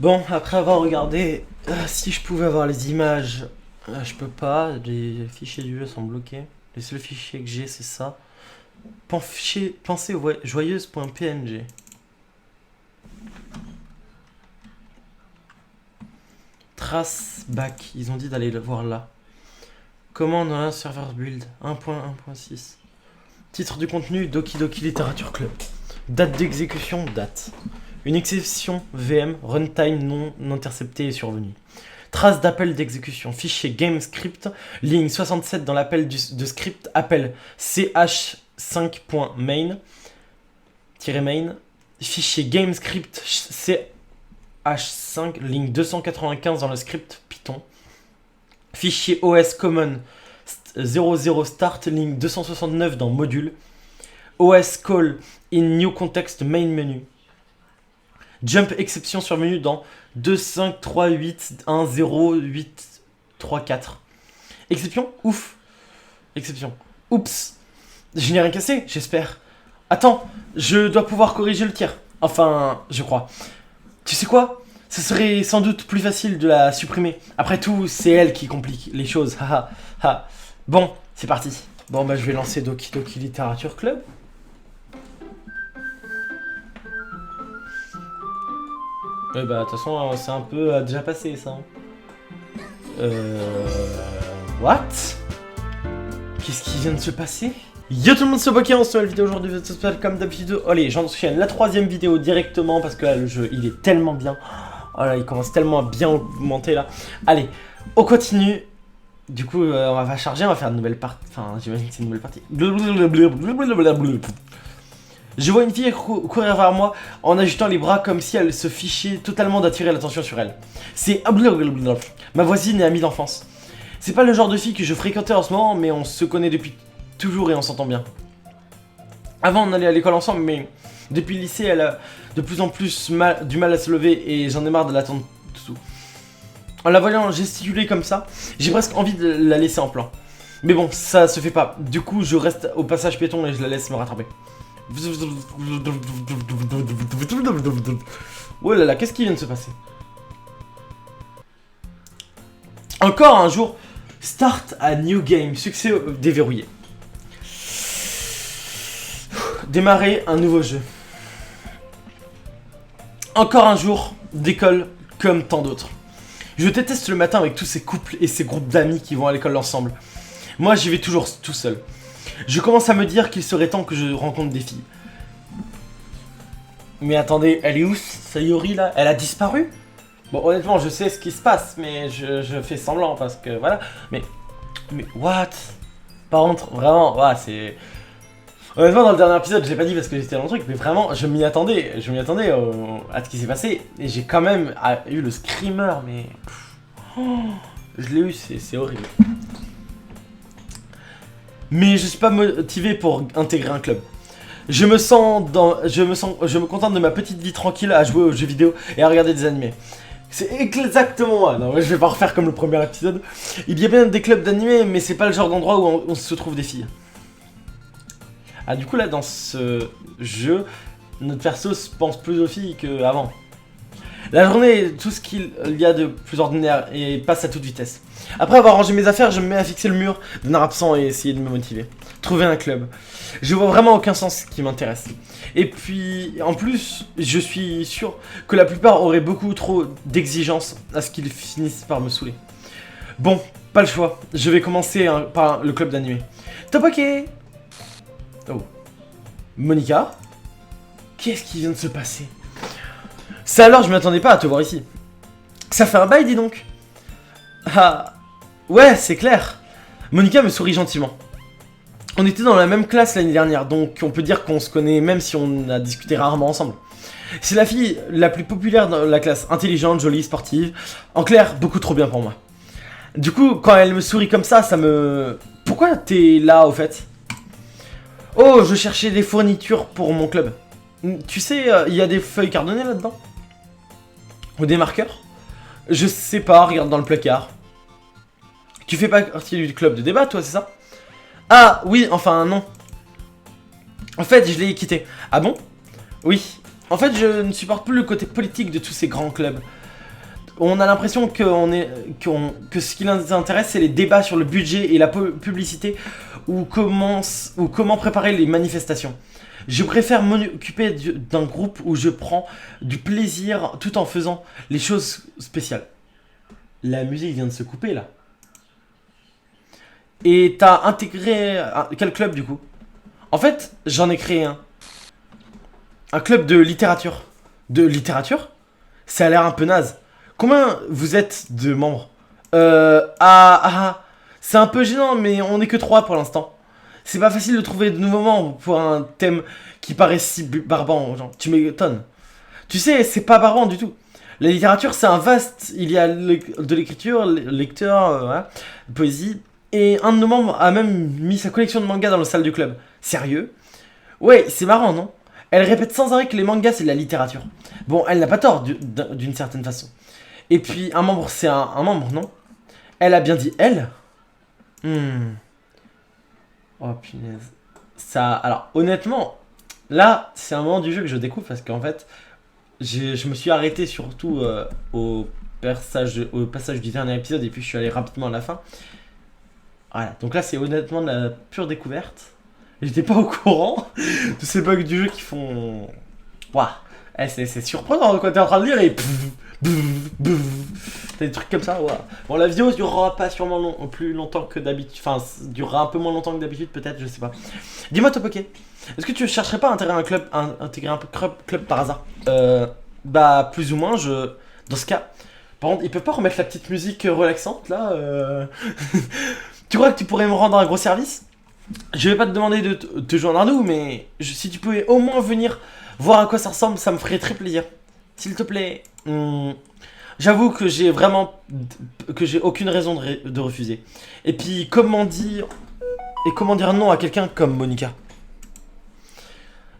Bon, après avoir regardé si je pouvais avoir les images, je peux pas. Les fichiers du jeu sont bloqués. Les seuls fichiers que j'ai, c'est ça. Pensez au joyeuse.png. Trace back. Ils ont dit d'aller le voir là. Commande dans un serveur build 1.1.6. Titre du contenu Doki Doki Literature Club. Date d'exécution, date. Une exception VM, runtime non intercepté est survenue. Trace d'appel d'exécution, fichier GameScript, ligne 67 dans l'appel de script, appel ch5.main, main, fichier GameScript ch5, ligne 295 dans le script Python, fichier OS Common 00 start, ligne 269 dans module, OS call in new context main menu. Jump exception survenue dans 253810834. Exception. Ouf. Exception. Oups. Je n'ai rien cassé, j'espère. Attends, je dois pouvoir corriger le tir. Enfin, je crois. Tu sais quoi? Ce serait sans doute plus facile de la supprimer. Après tout, c'est elle qui complique les choses. Bon, c'est parti. Bon, bah je vais lancer Doki Doki Literature Club. Ouais bah de toute façon c'est un peu déjà passé ça. What? Qu'est-ce qui vient de se passer? Yo tout le monde, c'est Poké, on se retrouve la vidéo aujourd'hui, comme d'habitude. Allez, j'enchaîne la troisième vidéo directement parce que là le jeu il est tellement bien. Oh là il commence tellement à bien augmenter là. Allez, on continue. Du coup on va charger, on va faire une nouvelle partie. Enfin j'imagine que c'est une nouvelle partie. Je vois une fille courir vers moi en agitant les bras comme si elle se fichait totalement d'attirer l'attention sur elle. C'est ma voisine et amie d'enfance. C'est pas le genre de fille que je fréquentais en ce moment, mais on se connaît depuis toujours et on s'entend bien. Avant on allait à l'école ensemble, mais depuis le lycée elle a de plus en plus du mal à se lever et j'en ai marre de l'attendre dessous. En la voyant gesticuler comme ça, j'ai presque envie de la laisser en plan. Mais bon, ça se fait pas. Du coup je reste au passage piéton et je la laisse me rattraper. Oh là là, qu'est-ce qui vient de se passer? Encore un jour, start a new game, succès déverrouillé. Démarrer un nouveau jeu. Encore un jour d'école comme tant d'autres. Je déteste le matin avec tous ces couples et ces groupes d'amis qui vont à l'école ensemble. Moi j'y vais toujours tout seul. Je commence à me dire qu'il serait temps que je rencontre des filles. Mais attendez, elle est où Sayori là? Elle a disparu? Bon honnêtement je sais ce qui se passe, mais je fais semblant parce que voilà. Mais what? Par contre vraiment, ouais, c'est... Honnêtement dans le dernier épisode je l'ai pas dit parce que j'étais dans le truc, mais vraiment je m'y attendais à ce qui s'est passé. Et j'ai quand même eu le screamer, mais... je l'ai eu, c'est horrible. Mais je suis pas motivé pour intégrer un club. Je me contente de ma petite vie tranquille à jouer aux jeux vidéo et à regarder des animés. C'est exactement moi. Non, je vais pas refaire comme le premier épisode. Il y a bien des clubs d'animés, mais c'est pas le genre d'endroit où on se trouve des filles. Ah, du coup, là, dans ce jeu, notre perso pense plus aux filles qu'avant. La journée est tout ce qu'il y a de plus ordinaire et passe à toute vitesse. Après avoir rangé mes affaires, je me mets à fixer le mur d'un air absent et essayer de me motiver. Trouver un club. Je vois vraiment aucun sens qui m'intéresse. Et puis, en plus, je suis sûr que la plupart auraient beaucoup trop d'exigences à ce qu'ils finissent par me saouler. Bon, pas le choix. Je vais commencer par le club d'animé. Top ok. Oh. Monica? Qu'est-ce qui vient de se passer? Ça alors, je m'attendais pas à te voir ici. Ça fait un bail, dis donc. Ah, ouais, c'est clair. Monica me sourit gentiment. On était dans la même classe l'année dernière, donc on peut dire qu'on se connaît même si on a discuté rarement ensemble. C'est la fille la plus populaire dans la classe, intelligente, jolie, sportive. En clair, beaucoup trop bien pour moi. Du coup, quand elle me sourit comme ça me... Pourquoi t'es là, au fait? Oh, je cherchais des fournitures pour mon club. Tu sais, il y a des feuilles cardonnées là-dedans? Ou des marqueurs? Je sais pas, regarde dans le placard. Tu fais pas partie du club de débat, toi, c'est ça? Ah, oui, enfin, non. En fait, je l'ai quitté. Ah bon? Oui. En fait, je ne supporte plus le côté politique de tous ces grands clubs. On a l'impression que ce qui les intéresse, c'est les débats sur le budget et la publicité ou comment préparer les manifestations. Je préfère m'occuper d'un groupe où je prends du plaisir tout en faisant les choses spéciales. La musique vient de se couper là. Et t'as intégré quel club du coup? En fait, j'en ai créé un. Un club de littérature. De littérature? Ça a l'air un peu naze. Combien vous êtes de membres? C'est un peu gênant, mais on n'est que 3 pour l'instant. C'est pas facile de trouver de nouveaux membres pour un thème qui paraît si barbant. Genre, tu m'étonnes. Tu sais, c'est pas barbant du tout. La littérature, c'est un vaste... Il y a de l'écriture, lecteur, voilà, poésie. Et un de nos membres a même mis sa collection de mangas dans la salle du club. Sérieux? Ouais, c'est marrant, non? Elle répète sans arrêt que les mangas, c'est de la littérature. Bon, elle n'a pas tort, d'une certaine façon. Et puis, un membre, c'est un membre, non? Elle a bien dit elle? Oh, punaise. Ça... Alors, honnêtement, là, c'est un moment du jeu que je découvre parce qu'en fait, je me suis arrêté surtout au passage du dernier épisode et puis je suis allé rapidement à la fin. Voilà, donc là, c'est honnêtement de la pure découverte. J'étais pas au courant de ces bugs du jeu qui font... Waouh, c'est surprenant quand t'es en train de lire et... T'as des trucs comme ça, ouais. Bon, la vidéo durera pas sûrement plus longtemps que d'habitude. Enfin, durera un peu moins longtemps que d'habitude, peut-être, je sais pas. Dis-moi, Topoké, est-ce que tu chercherais pas à intégrer un club par hasard? Bah, plus ou moins, dans ce cas. Par contre, ils peuvent pas remettre la petite musique relaxante, là Tu crois que tu pourrais me rendre un gros service? Je vais pas te demander de te joindre à nous, mais si tu pouvais au moins venir voir à quoi ça ressemble, ça me ferait très plaisir. S'il te plaît. J'avoue que j'ai aucune raison de refuser. Et puis comment dire non à quelqu'un comme Monica?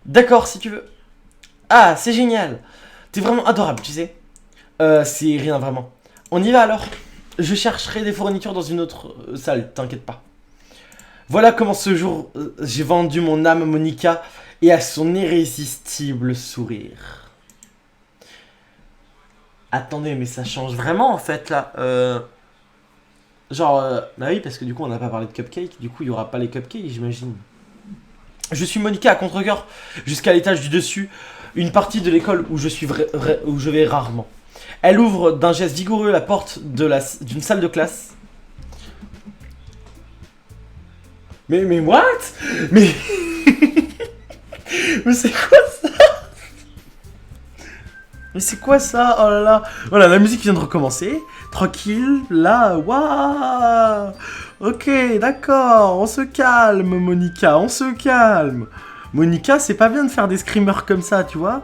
D'accord, si tu veux. Ah, c'est génial. T'es vraiment adorable, tu sais. C'est rien vraiment. On y va alors. Je chercherai des fournitures dans une autre salle, t'inquiète pas. Voilà comment ce jour j'ai vendu mon âme à Monica et à son irrésistible sourire. Attendez, mais ça change vraiment en fait là. Bah oui, parce que du coup on n'a pas parlé de cupcakes, du coup il n'y aura pas les cupcakes, j'imagine. Je suis Monica à contre-cœur jusqu'à l'étage du dessus, une partie de l'école où je vais rarement. Elle ouvre d'un geste vigoureux la porte d'une salle de classe. Mais what? Mais... Mais c'est quoi ça? Mais c'est quoi ça? Oh là là. Voilà, la musique vient de recommencer. Tranquille, là, waouh. Ok, d'accord, on se calme, Monica, on se calme. Monica, c'est pas bien de faire des screamers comme ça, tu vois.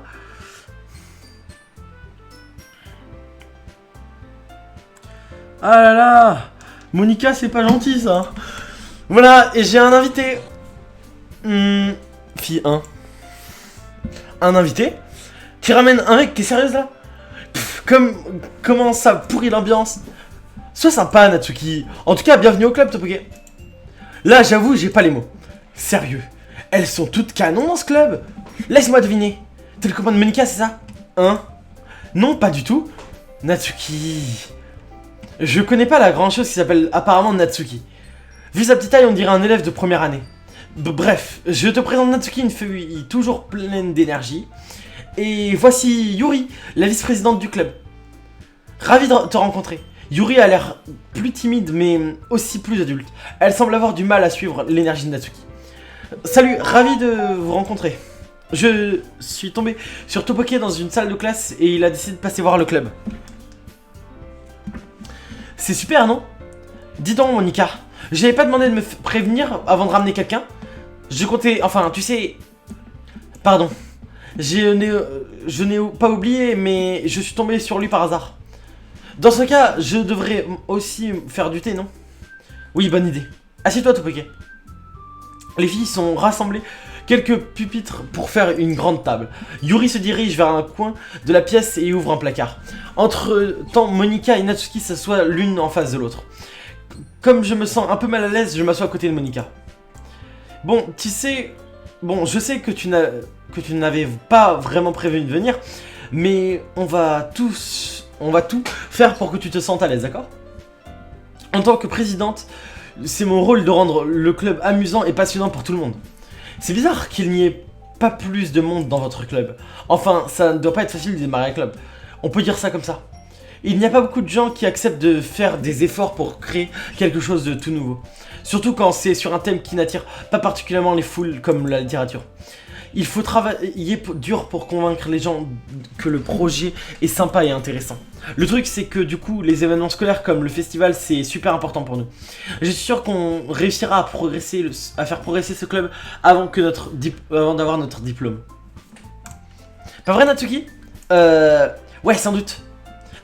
Ah là là. Monica, c'est pas gentil, ça. Voilà, et j'ai un invité. Fille 1. Un invité qui ramène un mec, t'es sérieuse là? Comment ça pourrit l'ambiance? Sois sympa, Natsuki. En tout cas, bienvenue au club, Topoké. Là, j'avoue, j'ai pas les mots. Sérieux. Elles sont toutes canons dans ce club. Laisse-moi deviner. T'es le copain de Monica, c'est ça? Hein? Non, pas du tout. Natsuki. Je connais pas la grande chose qui s'appelle apparemment Natsuki. Vu sa petite taille, on dirait un élève de première année. Bref, je te présente Natsuki, une fille toujours pleine d'énergie. Et voici Yuri, la vice-présidente du club. Ravi de te rencontrer. Yuri a l'air plus timide, mais aussi plus adulte. Elle semble avoir du mal à suivre l'énergie de Natsuki. Salut, ravi de vous rencontrer. Je suis tombé sur Topoké dans une salle de classe et il a décidé de passer voir le club. C'est super, non? Dis donc, Monica, j'avais pas demandé de me prévenir avant de ramener quelqu'un. Je comptais... Enfin, tu sais... Pardon. Je n'ai pas oublié, mais je suis tombé sur lui par hasard. Dans ce cas, je devrais aussi faire du thé, non? Oui, bonne idée. Assieds-toi, Topoké. Les filles sont rassemblées quelques pupitres pour faire une grande table. Yuri se dirige vers un coin de la pièce et ouvre un placard. Entre-temps, Monica et Natsuki s'assoient l'une en face de l'autre. Comme je me sens un peu mal à l'aise, je m'assois à côté de Monica. Bon, tu sais... Bon, je sais que tu n'avais pas vraiment prévu de venir, mais on va on va tout faire pour que tu te sentes à l'aise, d'accord? En tant que présidente, c'est mon rôle de rendre le club amusant et passionnant pour tout le monde. C'est bizarre qu'il n'y ait pas plus de monde dans votre club. Enfin, ça ne doit pas être facile de démarrer un club. On peut dire ça comme ça. Il n'y a pas beaucoup de gens qui acceptent de faire des efforts pour créer quelque chose de tout nouveau. Surtout quand c'est sur un thème qui n'attire pas particulièrement les foules comme la littérature. Il faut travailler dur pour convaincre les gens que le projet est sympa et intéressant. Le truc c'est que du coup les événements scolaires comme le festival c'est super important pour nous. Je suis sûr qu'on réussira à faire progresser ce club avant d'avoir notre diplôme. Pas vrai Natsuki? Ouais sans doute.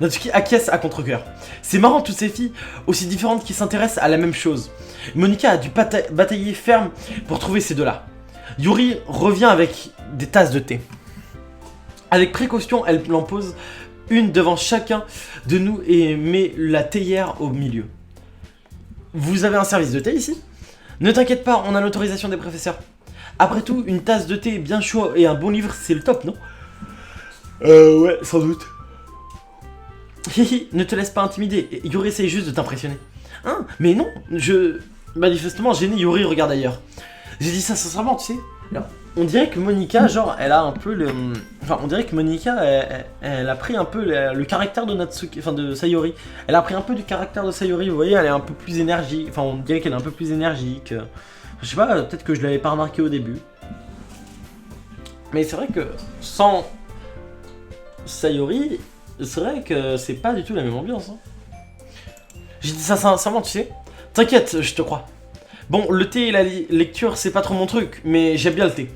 Natsuki acquiesce à contre-cœur. C'est marrant toutes ces filles aussi différentes qui s'intéressent à la même chose. Monika a dû batailler ferme pour trouver ces deux-là. Yuri revient avec des tasses de thé. Avec précaution, elle en pose une devant chacun de nous et met la théière au milieu. Vous avez un service de thé ici? Ne t'inquiète pas, on a l'autorisation des professeurs. Après tout, une tasse de thé bien chaud et un bon livre, c'est le top, non? Ouais, sans doute. Hihi, ne te laisse pas intimider, Yuri essaye juste de t'impressionner. Hein? Mais non, manifestement gêné, Yuri regarde ailleurs. J'ai dit ça sincèrement, tu sais. Alors, on dirait que Monika, genre, elle a un peu le... Enfin, on dirait que Monika, elle a pris un peu le caractère de Natsuki, enfin de Sayori. Elle a pris un peu du caractère de Sayori, vous voyez, elle est un peu plus énergique. Enfin, on dirait qu'elle est un peu plus énergique. Je sais pas, peut-être que je l'avais pas remarqué au début. Mais c'est vrai que sans Sayori, c'est vrai que c'est pas du tout la même ambiance. Hein. J'ai dit ça sincèrement, tu sais. T'inquiète, je te crois. Bon, le thé et la lecture, c'est pas trop mon truc, mais j'aime bien le thé.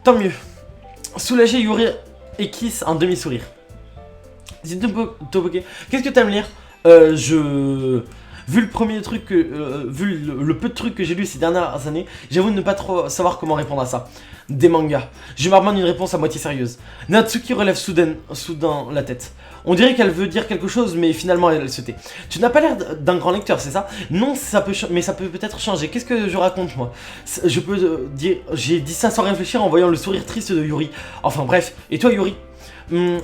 Tant mieux. Soulagé, Yuri esquisse un demi-sourire. Dis Toboke, qu'est-ce que t'aimes lire? Vu le premier truc vu le peu de trucs que j'ai lu ces dernières années, j'avoue ne pas trop savoir comment répondre à ça. Des mangas. Je m'armande une réponse à moitié sérieuse. Natsuki relève soudain la tête. On dirait qu'elle veut dire quelque chose, mais finalement elle se tait. Tu n'as pas l'air d'un grand lecteur, c'est ça? Non, mais ça peut peut-être changer. Qu'est-ce que je raconte, moi? Je peux dire... J'ai dit ça sans réfléchir en voyant le sourire triste de Yuri. Enfin bref. Et toi, Yuri?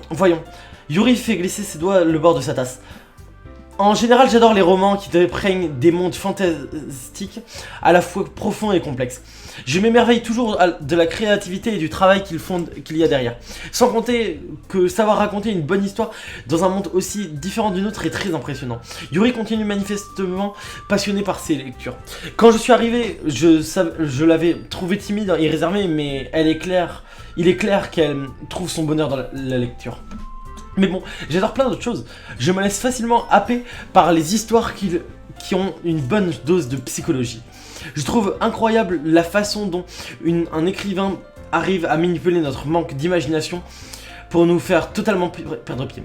Voyons. Yuri fait glisser ses doigts le bord de sa tasse. En général, j'adore les romans qui dépreignent des mondes fantastiques à la fois profonds et complexes. Je m'émerveille toujours de la créativité et du travail qu'il y a derrière. Sans compter que savoir raconter une bonne histoire dans un monde aussi différent du nôtre est très impressionnant. Yuri continue manifestement passionné par ses lectures. Quand je suis arrivé, je l'avais trouvé timide et réservé, mais il est clair qu'elle trouve son bonheur dans la lecture. Mais bon, j'adore plein d'autres choses. Je me laisse facilement happer par les histoires qui ont une bonne dose de psychologie. Je trouve incroyable la façon dont un écrivain arrive à manipuler notre manque d'imagination pour nous faire totalement perdre pied.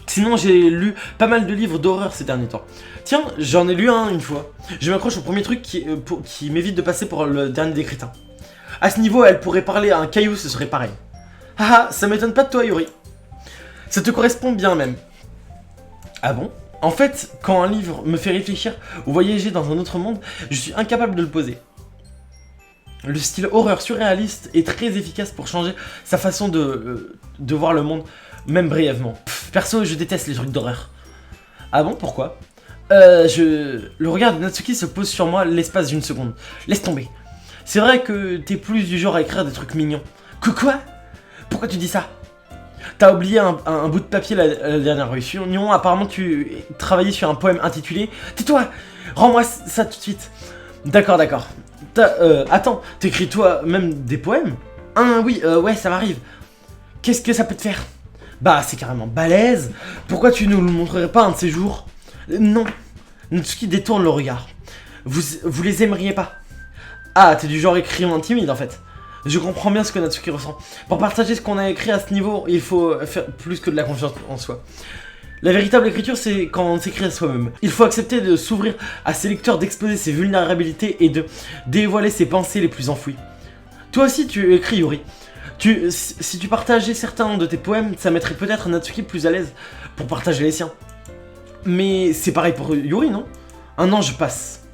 Sinon, j'ai lu pas mal de livres d'horreur ces derniers temps. Tiens, j'en ai lu un une fois. Je m'accroche au premier truc qui m'évite de passer pour le dernier des crétins. À ce niveau, elle pourrait parler à un caillou, ce serait pareil. Haha, ça m'étonne pas de toi, Yuri. Ça te correspond bien même. Ah bon? En fait, quand un livre me fait réfléchir ou voyager dans un autre monde, je suis incapable de le poser. Le style horreur surréaliste est très efficace pour changer sa façon de voir le monde, même brièvement. Perso, je déteste les trucs d'horreur. Ah bon? Pourquoi? Le regard de Natsuki se pose sur moi l'espace d'une seconde. Laisse tomber. C'est vrai que t'es plus du genre à écrire des trucs mignons. Quoi? Pourquoi tu dis ça? T'as oublié un bout de papier la dernière réunion. Apparemment tu travaillais sur un poème intitulé « Tais-toi! Rends-moi ça tout de suite !» D'accord. Attends, t'écris toi-même des poèmes? Oui, ouais, ça m'arrive. Qu'est-ce que ça peut te faire? Bah, c'est carrément balèze. Pourquoi tu nous le montrerais pas un de ces jours? Non. Natsuki détourne le regard. Vous les aimeriez pas? Ah, t'es du genre écrivain timide en fait. Je comprends bien ce que Natsuki ressent. Pour partager ce qu'on a écrit à ce niveau, il faut faire plus que de la confiance en soi. La véritable écriture, c'est quand on s'écrit à soi-même. Il faut accepter de s'ouvrir à ses lecteurs, d'exposer ses vulnérabilités et de dévoiler ses pensées les plus enfouies. Toi aussi, tu écris, Yuri. Si tu partageais certains de tes poèmes, ça mettrait peut-être Natsuki plus à l'aise pour partager les siens. Mais c'est pareil pour Yuri, non? Un an, je passe.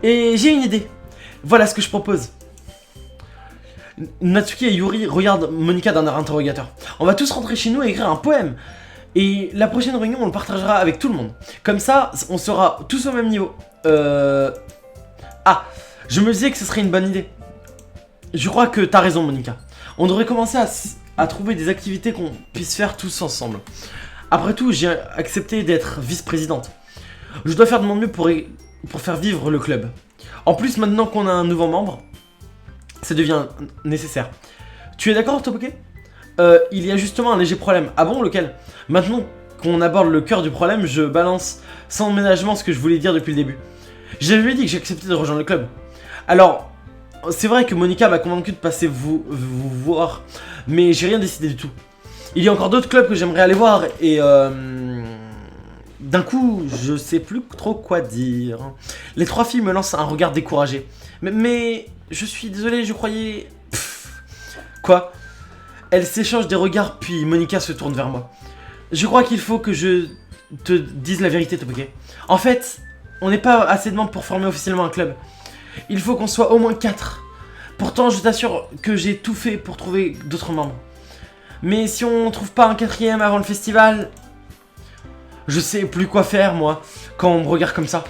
Et j'ai une idée. Voilà ce que je propose. Natsuki et Yuri regardent Monika d'un air interrogateur. On va tous rentrer chez nous et écrire un poème. Et la prochaine réunion, on le partagera avec tout le monde. Comme ça, on sera tous au même niveau. Ah, je me disais que ce serait une bonne idée. Je crois que t'as raison, Monika. On devrait commencer à trouver des activités qu'on puisse faire tous ensemble. Après tout, j'ai accepté d'être vice-présidente. Je dois faire de mon mieux pour faire vivre le club. En plus, maintenant qu'on a un nouveau membre, ça devient nécessaire. Tu es d'accord, Topoke? Il y a justement un léger problème. Ah bon, lequel? Maintenant qu'on aborde le cœur du problème, je balance sans ménagement ce que je voulais dire depuis le début. J'avais dit que j'acceptais de rejoindre le club. Alors, c'est vrai que Monika m'a convaincu de passer vous voir, mais j'ai rien décidé du tout. Il y a encore d'autres clubs que j'aimerais aller voir et d'un coup, je sais plus trop quoi dire. Les trois filles me lancent un regard découragé. Mais je suis désolé, je croyais... Quoi? Elles s'échangent des regards, puis Monika se tourne vers moi. Je crois qu'il faut que je te dise la vérité, Topoke. En fait, on n'est pas assez de membres pour former officiellement un club. Il faut qu'on soit au moins 4. Pourtant, je t'assure que j'ai tout fait pour trouver d'autres membres. Mais si on trouve pas un 4e avant le festival... Je sais plus quoi faire, moi, quand on me regarde comme ça.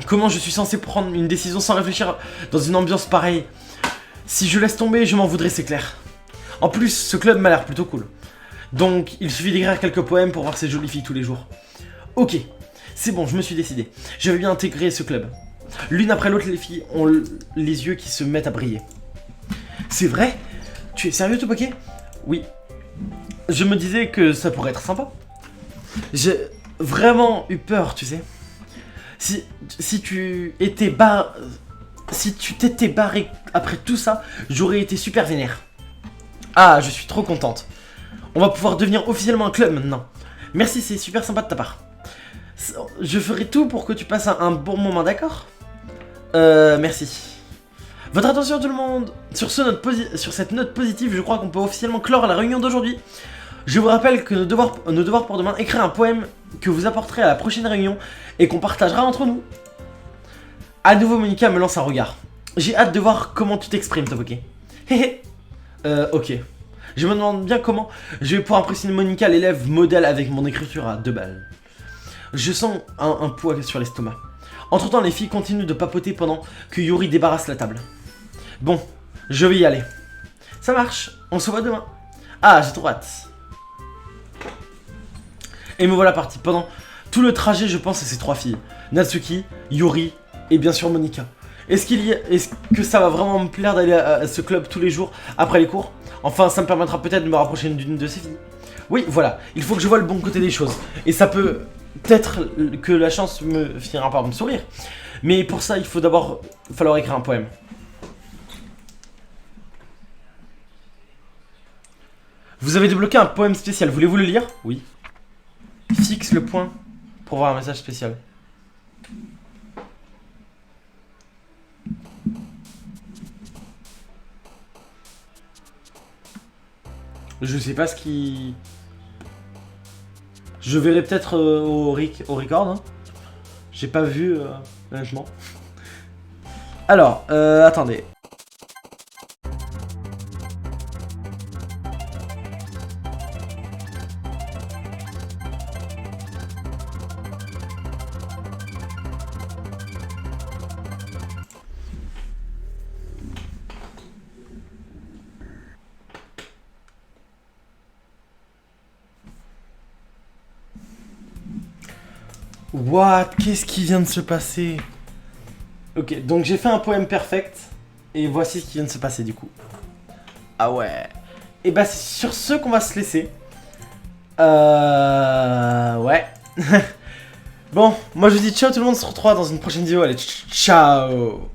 Comment je suis censé prendre une décision sans réfléchir dans une ambiance pareille? Si je laisse tomber, je m'en voudrais, c'est clair. En plus, ce club m'a l'air plutôt cool. Donc, il suffit d'écrire quelques poèmes pour voir ces jolies filles tous les jours. Ok, c'est bon, je me suis décidé. Je vais bien intégrer ce club. L'une après l'autre, les filles ont les yeux qui se mettent à briller. C'est vrai? Tu es sérieux, Topoke? Oui. Je me disais que ça pourrait être sympa. J'ai vraiment eu peur, tu sais. Si tu t'étais barré après tout ça, j'aurais été super vénère. Ah, je suis trop contente. On va pouvoir devenir officiellement un club maintenant. Merci, c'est super sympa de ta part. Je ferai tout pour que tu passes un bon moment, d'accord? Merci. Votre attention tout le monde. Sur cette note positive, je crois qu'on peut officiellement clore la réunion d'aujourd'hui. Je vous rappelle que nos devoirs pour demain, écrire un poème que vous apporterez à la prochaine réunion et qu'on partagera entre nous. À nouveau, Monika me lance un regard. J'ai hâte de voir comment tu t'exprimes, Topoke. Héhé. Ok. Je me demande bien comment je vais pouvoir impressionner Monika, l'élève modèle, avec mon écriture à 2 balles. Je sens un poids sur l'estomac. Entre temps, les filles continuent de papoter pendant que Yuri débarrasse la table. Bon, je vais y aller. Ça marche, on se voit demain. Ah, j'ai trop hâte. Et me voilà parti. Pendant tout le trajet, je pense à ces 3 filles. Natsuki, Yuri et bien sûr Monika. Est-ce que ça va vraiment me plaire d'aller à ce club tous les jours après les cours? Enfin, ça me permettra peut-être de me rapprocher d'une de ces filles. Oui, voilà, il faut que je vois le bon côté des choses. Et ça peut être que la chance me finira par me sourire. Mais pour ça, il faut d'abord falloir écrire un poème. Vous avez débloqué un poème spécial, voulez-vous le lire? Oui. Fixe le point pour voir un message spécial. Je sais pas ce qui... Je verrai peut-être au record. Hein. J'ai pas vu, honnêtement. Alors, attendez. What? Qu'est-ce qui vient de se passer? Ok, donc j'ai fait un poème perfect. Et voici ce qui vient de se passer du coup. Ah ouais. Et bah c'est sur ce qu'on va se laisser. Ouais. Bon, moi je vous dis ciao tout le monde, on se retrouve dans une prochaine vidéo. Allez, ciao.